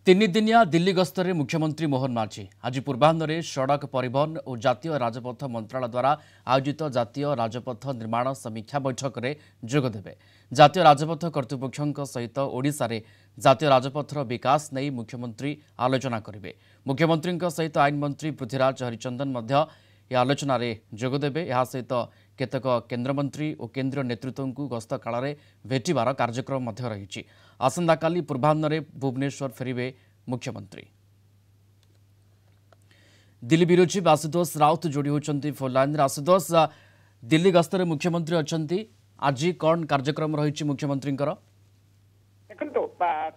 तीन दिनिया दिल्ली गस्तरे मुख्यमंत्री मोहन माझी आज पूर्वाह्न सड़क परिवहन और जातीय राजपथ मंत्रालय द्वारा आयोजित जातीय राजपथ निर्माण समीक्षा बैठक में जोगदेवे। जातीय राजपथ कर्तृपक्षों सहित ओडिशा रे जातीय राजपथर विकास नहीं मुख्यमंत्री आलोचना करेंगे। मुख्यमंत्री सहित आईन मंत्री पृथ्वीराज हरिचंदन आलोचन जोगदेवे। यह सहित केतक केन्द्रमंत्री और केन्द्रीय नेतृत्व को गस्त काल में भेटार कार्यक्रम रही। आसंता काली पूर्वाह्न भुवनेश्वर फेरिबे मुख्यमंत्री। दिल्ली विरोधी आशुतोष राउत जोड़ी होती फोन लाइन। आशुतोष, दिल्ली गस्तर मुख्यमंत्री अच्छा आज कौन कार्यक्रम रही मुख्यमंत्री? देखो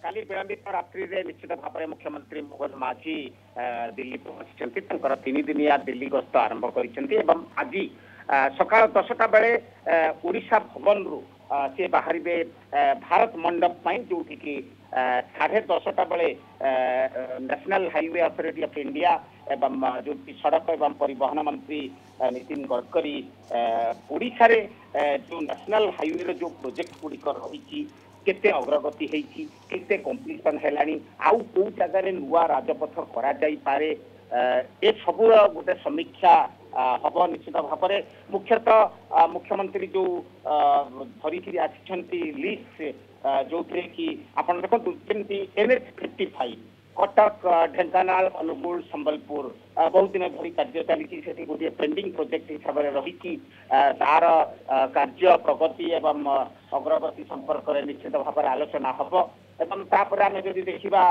काली विलंबित रात्रि निश्चित भाव में मुख्यमंत्री मोहन माझी दिल्ली पहुंची तीन दिनिया दिल्ली गस्त आरंभ कर आज सकाल 10टा बेले ओडिशा भवन रु से बाहर भारत मंडप जो कि 10:30 बेले national highway authority of India एवं जो सड़क एवं परिवहन मंत्री नितिन गडकरी ओडिशा रे जो नेशनल हाईवे जो प्रोजेक्ट गुड़िक रही केते अग्रगति होती केते कंप्लीशन हेलानी आउ को जगह नुआ राजपथ करा जाई पारे ए सब गोटे समीक्षा हम निश्चित भाव में मुख्यतः मुख्यमंत्री जो धरिकी आसी लिस्ट जो कि आप देखो NH-55 कटक ढेंकानाल अनुगुल संबलपुर बहुत दिन धरी कार्य चली गोटे पेंडिंग प्रोजेक्ट हिसाब से रही तार कार्य प्रगति एवं अग्रगति संपर्क में निश्चित भाव में आलोचना हम एवं तापर आम जब देखा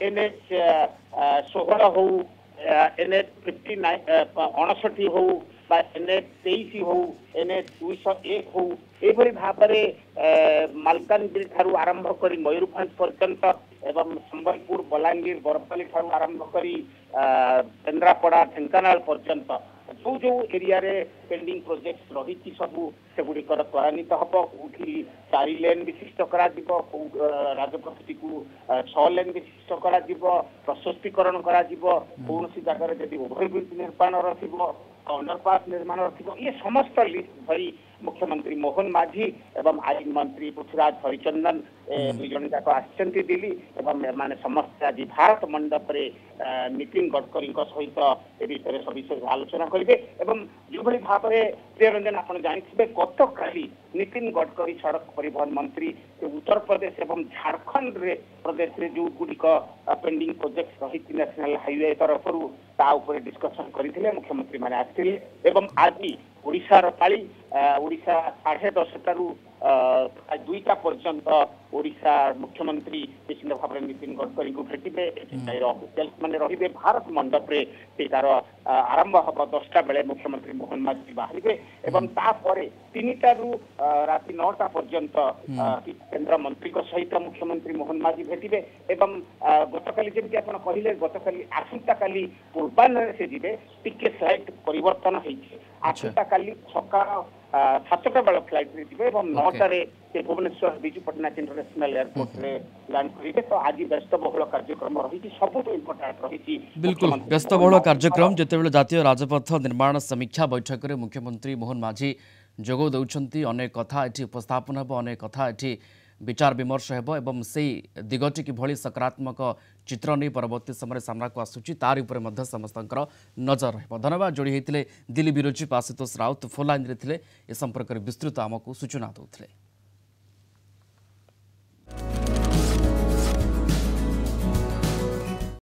NH-16 हो NH-59 हो NH-23 हो NH-201 हो यह भाव में मालकानगिरी ठारू आरंभ कर मयूरभंज पर्यंत एवं संबलपुर बलांगीर बरपाली ठारू आरंभ कर केन्द्रापड़ा ढेंकानाल पर्यंत जो जो एरिया रे पेंडिंग प्रोजेक्ट रही सबू सेगुड़िकर त्वरान्वित हम कौटी 4 लेन विशिष्ट राजपथटी को 6 लेन विशिष्ट प्रशस्तीकरण कौन सी जगह जब ओभरब्रिज निर्माण अंडरपास निर्माण ये समस्त लिस्ट धरी मुख्यमंत्री मोहन माझी एवं आईन मंत्री पृथ्वीराज हरिचंदन दुई जन जाक आसछन्ति दिल्ली एवं माने समस्त आज भारत मंडप रे नितिन गडकरी सहित ए विषय सविशेष आलोचना करेंगे एवं जो भाव में प्रियरंजन आप जानते गत काली नितिन गडकरी सड़क परिवहन मंत्री उत्तर प्रदेश एवं झारखंड रे प्रदेश रे जो गुड़िक पेंडिंग प्रोजेक्ट रही नेशनल हाईवे तरफ डिस्कसन करते मुख्यमंत्री मैंने आसते एवं आज ओडिशार पाली ओडिशा 10:30 रु 2टा पर्यंत ओडिशा मुख्यमंत्री निश्चित भाव में नितिन गडकरी को भेटे ऑफिशियल्स मैंने रही भारत मंडप रे तार आरंभ हम 10टा बेले मुख्यमंत्री मोहन माझी बाहर एवं तापर 3टा रु राति 9टा पर्यंत केन्द्र मंत्री सहित मुख्यमंत्री मोहन माझी भेटे एवं गतकाली जमी आप कहले गतकाली आसंता काली पूर्वाह्न से जीवे टिके फ्लाइट परिवर्तन होती आसंता काली सकाळ 7टा बेल फ्लाइट रे जीवे एवं 9टारे से भुवनेश्वर विजु पट्टनायक इंटरनेशनल एयरपोर्ट रे लैंड करेंगे। तो आज व्यस्तबहुल कार्यक्रम रही सब इम्पोर्टाट रही बिल्कुल व्यस्तबहुल कार्यक्रम जितेबाला जातीय राजपथ निर्माण समीक्षा बैठक में मुख्यमंत्री मोहन माझी जोग दौरान अनेक कथा ये उपस्थापन हो अनेक कथा ये विचार विमर्श हो एवं से दिगटी किभली सकारात्मक चित्र नहीं परवर्ती समय सामना को आसूची तार उपर समस्त नजर रही। धन्यवाद जोड़ी होते Delhi bureau chief Ashutosh Raut phone line रे ए संपर्क में विस्तृत आमको सूचना देते।